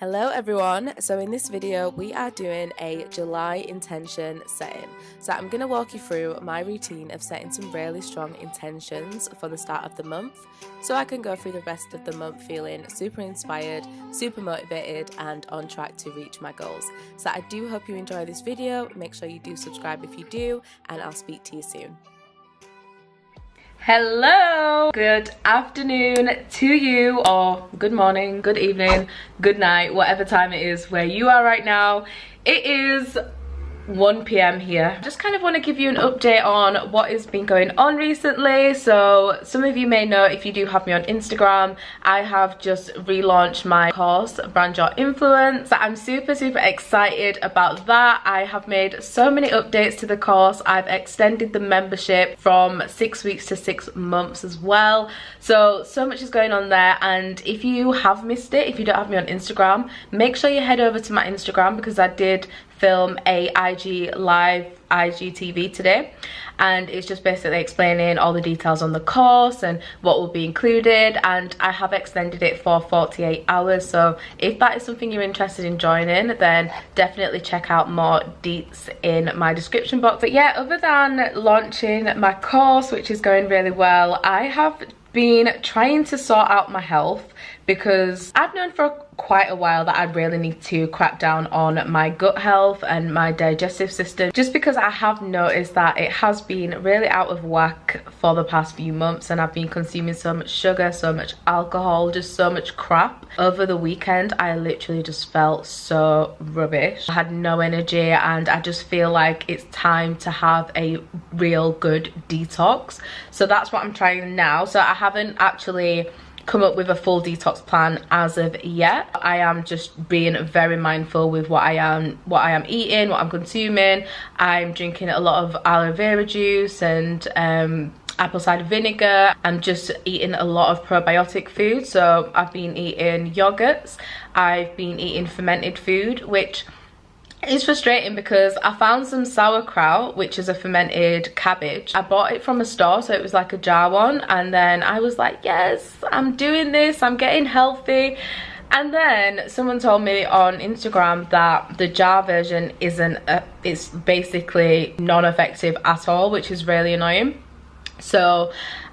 Hello everyone, so in this video we are doing a July intention setting. So I'm going to walk you through my routine of setting some really strong intentions for the start of the month so I can go through the rest of the month feeling super inspired, super motivated and on track to reach my goals. So I do hope you enjoy this video, make sure you do subscribe if you do, and I'll speak to you soon. Hello, good afternoon to you, or good morning, good evening, good night, whatever time it is where you are right now. It is 1 p.m. here. Just kind of want to give you an update on what has been going on recently. So some of you may know, if you do have me on Instagram, I have just relaunched my course Brand Your Influence. I'm super excited about that. I have made so many updates to the course. I've extended the membership from 6 weeks to 6 months as well. So much is going on there, and if you have missed it, if you don't have me on Instagram, make sure you head over to my Instagram, because I did film a IG live IGTV today, and it's just basically explaining all the details on the course and what will be included, and I have extended it for 48 hours. So if that is something you're interested in joining, then definitely check out more deets in my description box. But yeah, other than launching my course, which is going really well, I have been trying to sort out my health, because I've known for quite a while that I really need to crack down on my gut health and my digestive system, just because I have noticed that it has been really out of whack for the past few months, and I've been consuming so much sugar, so much alcohol, just so much crap. Over the weekend I literally just felt so rubbish. I had no energy, and I just feel like it's time to have a real good detox. So that's what I'm trying now. So I haven't actually come up with a full detox plan as of yet. I am just being very mindful with what I am eating, what I'm consuming. I'm drinking a lot of aloe vera juice and apple cider vinegar. I'm just eating a lot of probiotic food. So I've been eating yogurts, I've been eating fermented food, which it's frustrating because I found some sauerkraut, which is a fermented cabbage. I bought it from a store, so it was like a jar one, and then I was like, yes, I'm doing this, I'm getting healthy. And then someone told me on Instagram that the jar version it's basically non-effective at all, which is really annoying. So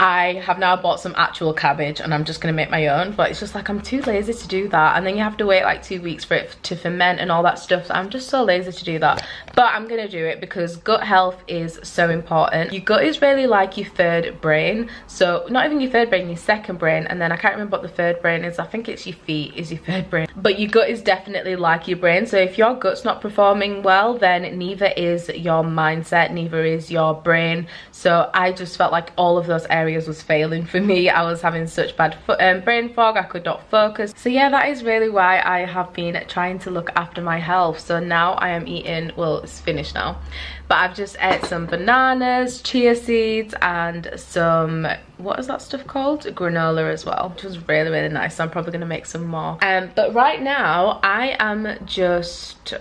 I have now bought some actual cabbage, and I'm just gonna make my own, but it's just like I'm too lazy to do that, and then you have to wait like 2 weeks for it to ferment and all that stuff. So I'm just so lazy to do that, but I'm gonna do it because gut health is so important. Your gut is really like your third brain. So not even your third brain, your second brain, and then I can't remember what the third brain is. I think it's your feet is your third brain, but your gut is definitely like your brain. So if your gut's not performing well, then neither is your mindset, neither is your brain. So I just felt like all of those areas was failing for me. I was having such bad brain fog, I could not focus. So yeah, that is really why I have been trying to look after my health. So now I am eating, well, it's finished now, but I've just ate some bananas, chia seeds, and some, what is that stuff called, granola as well, which was really nice. So I'm probably gonna make some more. But right now I am just,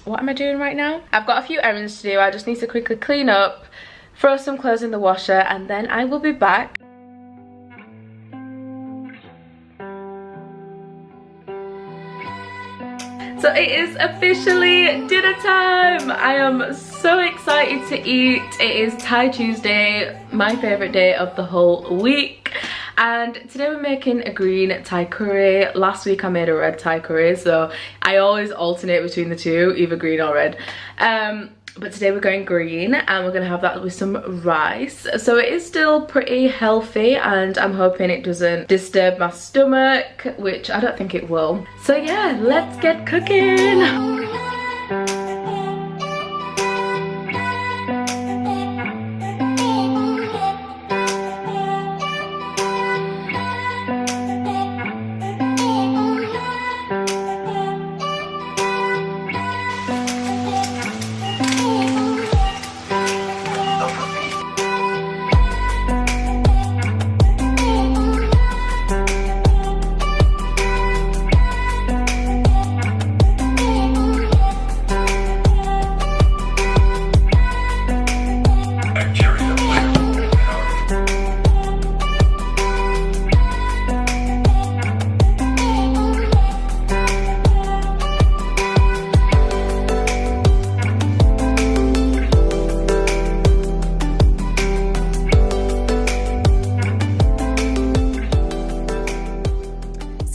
what am I doing right now? I've got a few errands to do. I just need to quickly clean up, throw some clothes in the washer, and then I will be back. So it is officially dinner time. I am so excited to eat. It is Thai Tuesday, my favorite day of the whole week. And today we're making a green Thai curry. Last week I made a red Thai curry, so I always alternate between the two, either green or red. But today we're going green, and we're gonna have that with some rice. So it is still pretty healthy, and I'm hoping it doesn't disturb my stomach, which I don't think it will. So yeah, let's get cooking.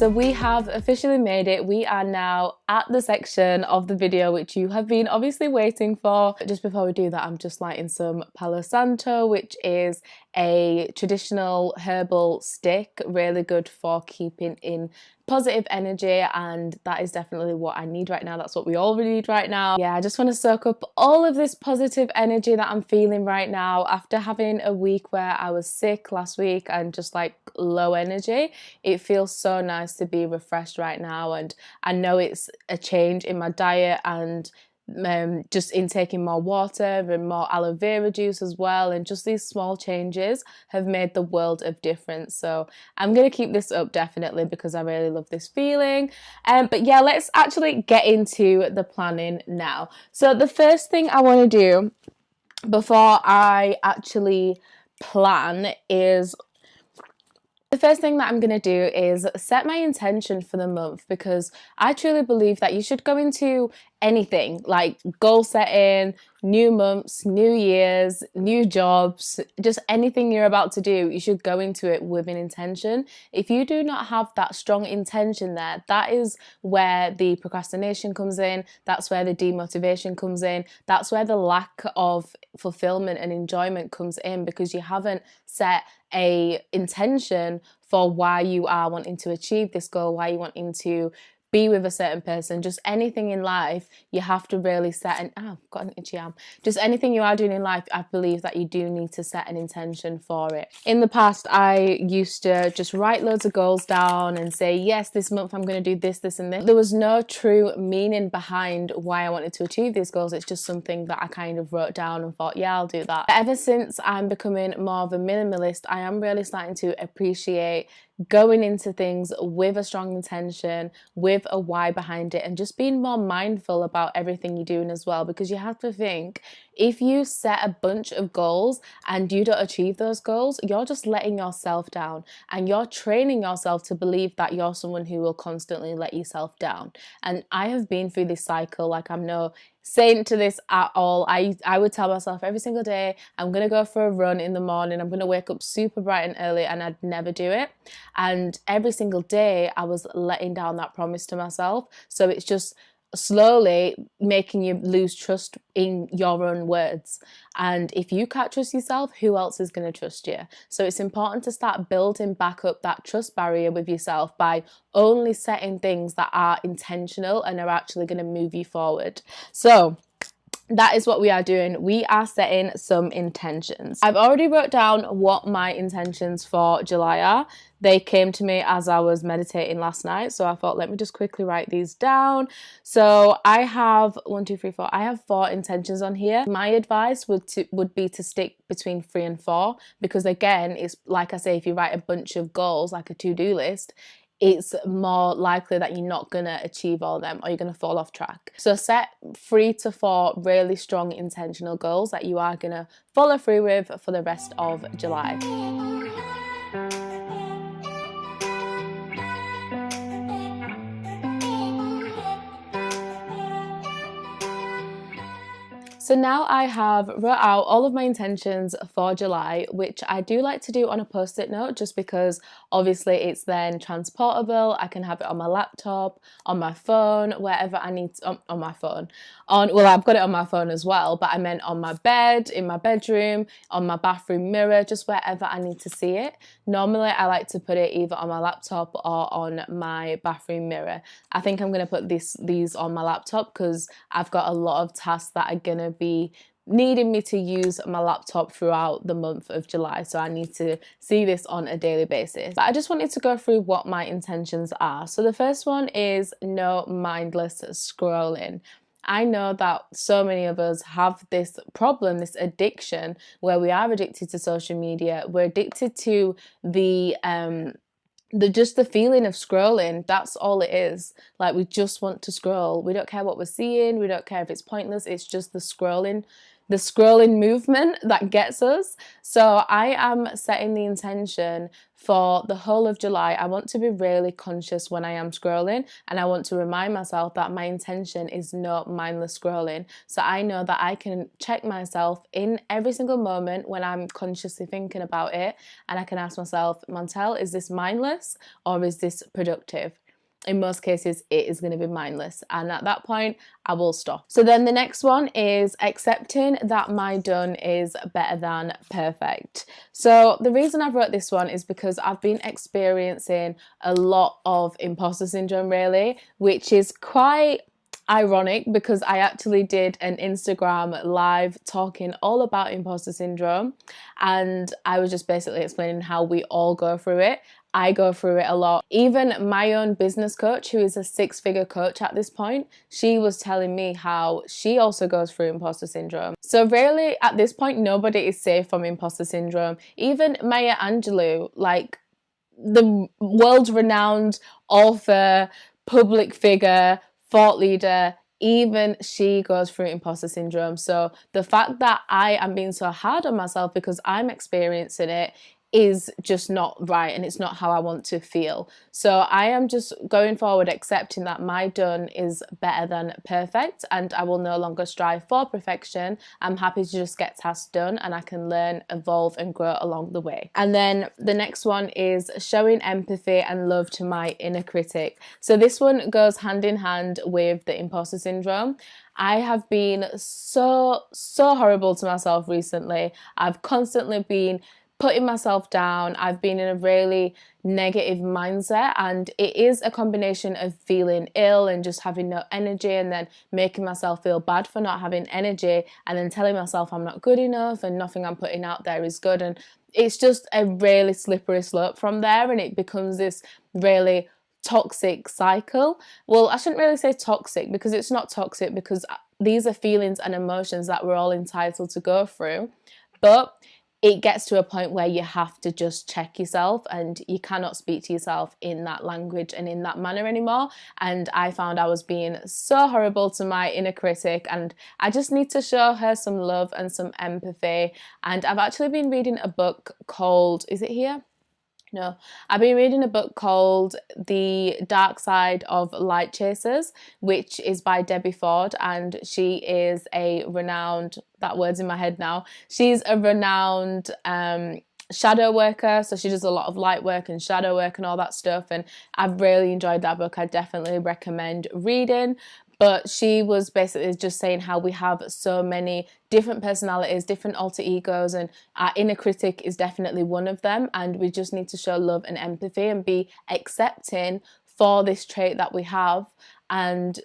So we have officially made it. We are now at the section of the video which you have been obviously waiting for. Just before we do that, I'm just lighting some Palo Santo, which is a traditional herbal stick, really good for keeping in positive energy, and that is definitely what I need right now. That's what we all need right now. Yeah, I just want to soak up all of this positive energy that I'm feeling right now after having a week where I was sick last week and just like low energy. It feels so nice to be refreshed right now, and I know it's a change in my diet and just intaking more water and more aloe vera juice as well, and just these small changes have made the world of difference. So I'm gonna keep this up definitely because I really love this feeling. But yeah, let's actually get into the planning now. So the first thing I want to do before I actually plan is the first thing that I'm going to do is set my intention for the month, because I truly believe that you should go into anything like goal setting, new months, new years, new jobs, just anything you're about to do, you should go into it with an intention. If you do not have that strong intention there, that is where the procrastination comes in, that's where the demotivation comes in, that's where the lack of fulfillment and enjoyment comes in, because you haven't set a intention for why you are wanting to achieve this goal, why you're wanting to be with a certain person. Just anything in life, you have to really set an I've got an itchy arm. Just anything you are doing in life, I believe that you do need to set an intention for it. In the past, I used to just write loads of goals down and say, yes, this month I'm going to do this, this and this. There was no true meaning behind why I wanted to achieve these goals. It's just something that I kind of wrote down and thought, yeah, I'll do that. But ever since I'm becoming more of a minimalist, I am really starting to appreciate going into things with a strong intention, with a why behind it, and just being more mindful about everything you're doing as well. Because you have to think, if you set a bunch of goals and you don't achieve those goals, you're just letting yourself down, and you're training yourself to believe that you're someone who will constantly let yourself down. And I have been through this cycle. Like, I'm no saint to this at all. I would tell myself every single day, I'm gonna go for a run in the morning, I'm gonna wake up super bright and early, and I'd never do it. And every single day I was letting down that promise to myself. So it's just slowly making you lose trust in your own words. And if you can't trust yourself, who else is going to trust you? So it's important to start building back up that trust barrier with yourself by only setting things that are intentional and are actually going to move you forward. So that is what we are doing. We are setting some intentions. I've already wrote down what my intentions for July are. They came to me as I was meditating last night, so I thought, let me just quickly write these down. So I have 1, 2, 3, 4. I have 4 intentions on here. My advice would be to stick between 3 and 4, because again, it's like I say, if you write a bunch of goals, like a to-do list, it's more likely that you're not gonna achieve all of them, or you're gonna fall off track. So set 3 to 4 really strong intentional goals that you are gonna follow through with for the rest of July. So now I have wrote out all of my intentions for July, which I do like to do on a post-it note, just because obviously it's then transportable. I can have it on my laptop, on my phone, wherever I need to, on my phone. Well, I've got it on my phone as well, but I meant on my bed, in my bedroom, on my bathroom mirror, just wherever I need to see it. Normally I like to put it either on my laptop or on my bathroom mirror. I think I'm going to put these on my laptop because I've got a lot of tasks that are going to be needing me to use my laptop throughout the month of July, so I need to see this on a daily basis. But I just wanted to go through what my intentions are. So the first one is no mindless scrolling. I know that so many of us have this problem, this addiction, where we are addicted to social media. We're addicted to the feeling of scrolling. That's all it is. Like, we just want to scroll. We don't care what we're seeing. We don't care if it's pointless. It's just the scrolling movement that gets us. So I am setting the intention for the whole of July. I want to be really conscious when I am scrolling, and I want to remind myself that my intention is not mindless scrolling. So I know that I can check myself in every single moment when I'm consciously thinking about it, and I can ask myself, Montel, is this mindless or is this productive? in most cases it is going to be mindless, and at that point I will stop. So then the next one is accepting that my done is better than perfect. So the reason I've wrote this one is because I've been experiencing a lot of imposter syndrome really, which is quite ironic because I actually did an Instagram live talking all about imposter syndrome, and I was just basically explaining how we all go through it. I go through it a lot. Even my own business coach, who is a 6-figure coach at this point, she was telling me how she also goes through imposter syndrome. So really at this point, nobody is safe from imposter syndrome. Even Maya Angelou, like the world-renowned author, public figure, thought leader, even she goes through imposter syndrome. So the fact that I am being so hard on myself because I'm experiencing it is just not right, and it's not how I want to feel. So I am just going forward accepting that my done is better than perfect, and I will no longer strive for perfection. I'm happy to just get tasks done, and I can learn, evolve and grow along the way. And then the next one is showing empathy and love to my inner critic. So this one goes hand in hand with the imposter syndrome. I have been so horrible to myself recently. I've constantly been putting myself down. I've been in a really negative mindset, and it is a combination of feeling ill and just having no energy, and then making myself feel bad for not having energy, and then telling myself I'm not good enough and nothing I'm putting out there is good. And it's just a really slippery slope from there, and it becomes this really toxic cycle. Well, I shouldn't really say toxic because it's not toxic, because these are feelings and emotions that we're all entitled to go through, but it gets to a point where you have to just check yourself, and you cannot speak to yourself in that language and in that manner anymore. And I found I was being so horrible to my inner critic, and I just need to show her some love and some empathy. And I've actually been reading a book called, is it here? No, I've been reading a book called The Dark Side of Light Chasers, which is by Debbie Ford, and she is a renowned, that word's in my head now, she's a renowned shadow worker. So she does a lot of light work and shadow work and all that stuff, and I've really enjoyed that book. I definitely recommend reading. But she was basically just saying how we have so many different personalities, different alter egos, and our inner critic is definitely one of them. And we just need to show love and empathy and be accepting for this trait that we have, and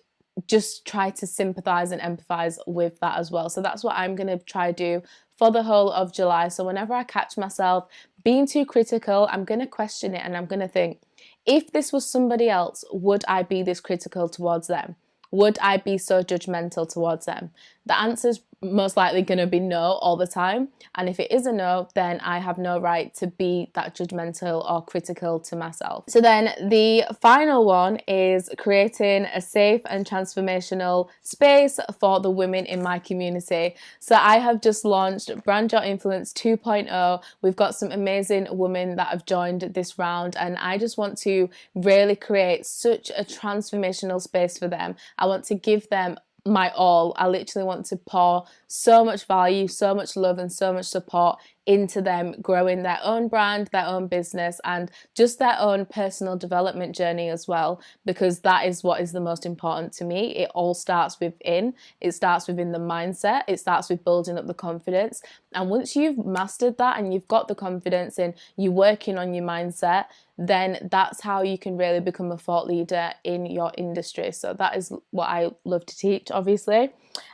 just try to sympathize and empathize with that as well. So that's what I'm going to try to do for the whole of July. So whenever I catch myself being too critical, I'm going to question it, and I'm going to think, if this was somebody else, would I be this critical towards them? Would I be so judgmental towards them? The answer's most likely going to be no all the time. And if it is a no, then I have no right to be that judgmental or critical to myself. So then the final one is creating a safe and transformational space for the women in my community. So I have just launched Brand Your Influence 2.0. We've got some amazing women that have joined this round, and I just want to really create such a transformational space for them. I want to give them my all. I literally want to pour so much value, so much love and so much support into them growing their own brand, their own business, and just their own personal development journey as well, because that is what is the most important to me. It all starts within. It starts within the mindset. It starts with building up the confidence. And once you've mastered that and you've got the confidence and you're working on your mindset, then that's how you can really become a thought leader in your industry. So that is what I love to teach, obviously.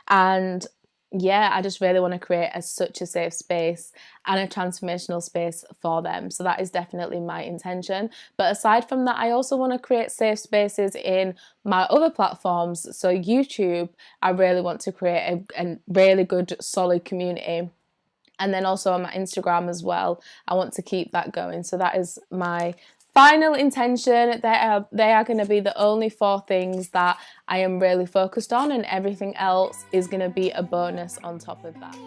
And yeah, I just really want to create such a safe space and a transformational space for them. So that is definitely my intention. But aside from that, I also want to create safe spaces in my other platforms. So YouTube, I really want to create a really good, solid community. And then also on my Instagram as well, I want to keep that going. So that is my final intention. They are going to be the only 4 things that I am really focused on, and everything else is going to be a bonus on top of that.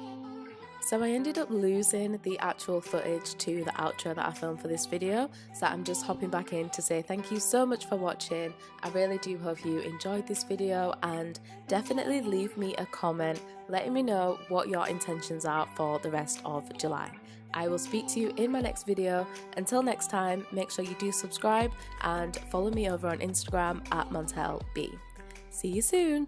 So I ended up losing the actual footage to the outro that I filmed for this video, so I'm just hopping back in to say thank you so much for watching. I really do hope you enjoyed this video, and definitely leave me a comment letting me know what your intentions are for the rest of July. I will speak to you in my next video. Until next time, make sure you do subscribe and follow me over on Instagram at MontelB. See you soon.